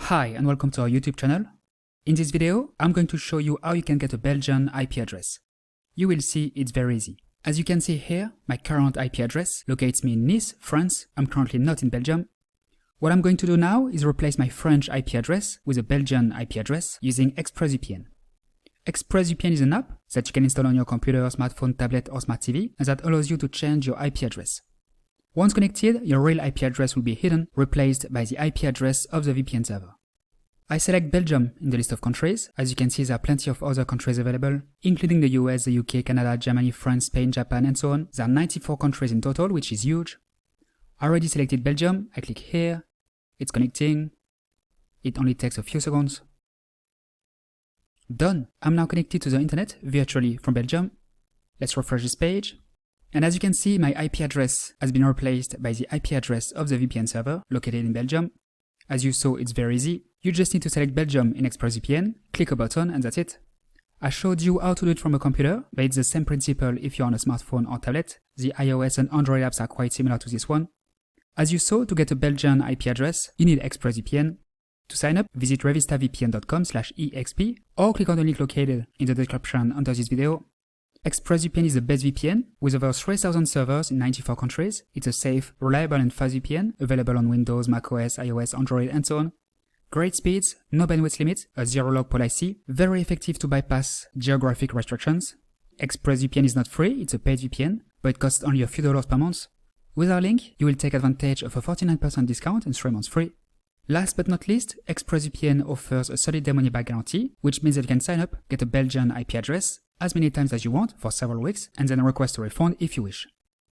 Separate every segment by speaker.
Speaker 1: Hi and welcome to our YouTube channel. In this video, I'm going to show you how you can get a Belgian IP address. You will see it's very easy. As you can see here, my current IP address locates me in Nice, France. I'm currently not in Belgium. What I'm going to do now is replace my French IP address with a Belgian IP address using ExpressVPN. ExpressVPN is an app that you can install on your computer, smartphone, tablet or smart TV, and that allows you to change your IP address. Once connected, your real IP address will be hidden, replaced by the IP address of the VPN server. I select Belgium in the list of countries. As you can see, there are plenty of other countries available, including the US, the UK, Canada, Germany, France, Spain, Japan, and so on. There are 94 countries in total, which is huge. I already selected Belgium. I click here. It's connecting. It only takes a few seconds. Done. I'm now connected to the internet virtually from Belgium. Let's refresh this page. And as you can see, my IP address has been replaced by the IP address of the VPN server located in Belgium. As you saw, it's very easy. You just need to select Belgium in ExpressVPN, click a button, and that's it. I showed you how to do it from a computer, but it's the same principle if you're on a smartphone or tablet. The iOS and Android apps are quite similar to this one. As you saw, to get a Belgian IP address, you need ExpressVPN. To sign up, visit revistavpn.com/exp or click on the link located in the description under this video. ExpressVPN is the best VPN with over 3,000 servers in 94 countries. It's a safe, reliable and fast VPN available on Windows, macOS, iOS, Android and so on. Great speeds, no bandwidth limit, a zero-log policy, very effective to bypass geographic restrictions. ExpressVPN is not free, it's a paid VPN, but it costs only a few dollars per month. With our link, you will take advantage of a 49% discount and 3 months free. Last but not least, ExpressVPN offers a 30-day money-back guarantee, which means that you can sign up, get a Belgian IP address as many times as you want for several weeks, and then request a refund if you wish.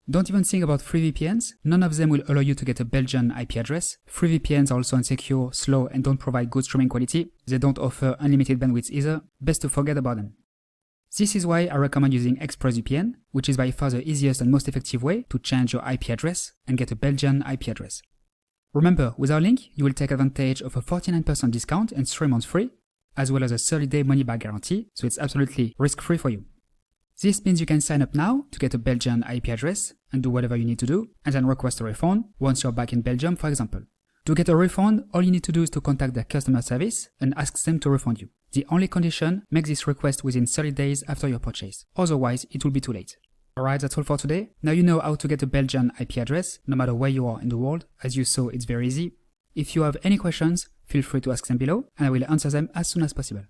Speaker 1: Don't even think about free VPNs. None of them will allow you to get a Belgian IP address. Free VPNs are also insecure, slow, and don't provide good streaming quality. They don't offer unlimited bandwidth either. Best to forget about them. This is why I recommend using ExpressVPN, which is by far the easiest and most effective way to change your IP address and get a Belgian IP address. Remember, with our link, you will take advantage of a 49% discount and 3 months free, as well as a 30-day money-back guarantee, so it's absolutely risk-free for you. This means you can sign up now to get a Belgian IP address and do whatever you need to do, and then request a refund once you're back in Belgium, for example. To get a refund, all you need to do is to contact their customer service and ask them to refund you. The only condition, make this request within 30 days after your purchase. Otherwise, it will be too late. Alright, that's all for today. Now you know how to get a Belgian IP address, no matter where you are in the world. As you saw, it's very easy. If you have any questions, feel free to ask them below, and I will answer them as soon as possible.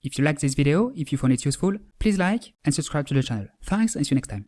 Speaker 1: If you liked this video, if you found it useful, please like and subscribe to the channel. Thanks and see you next time.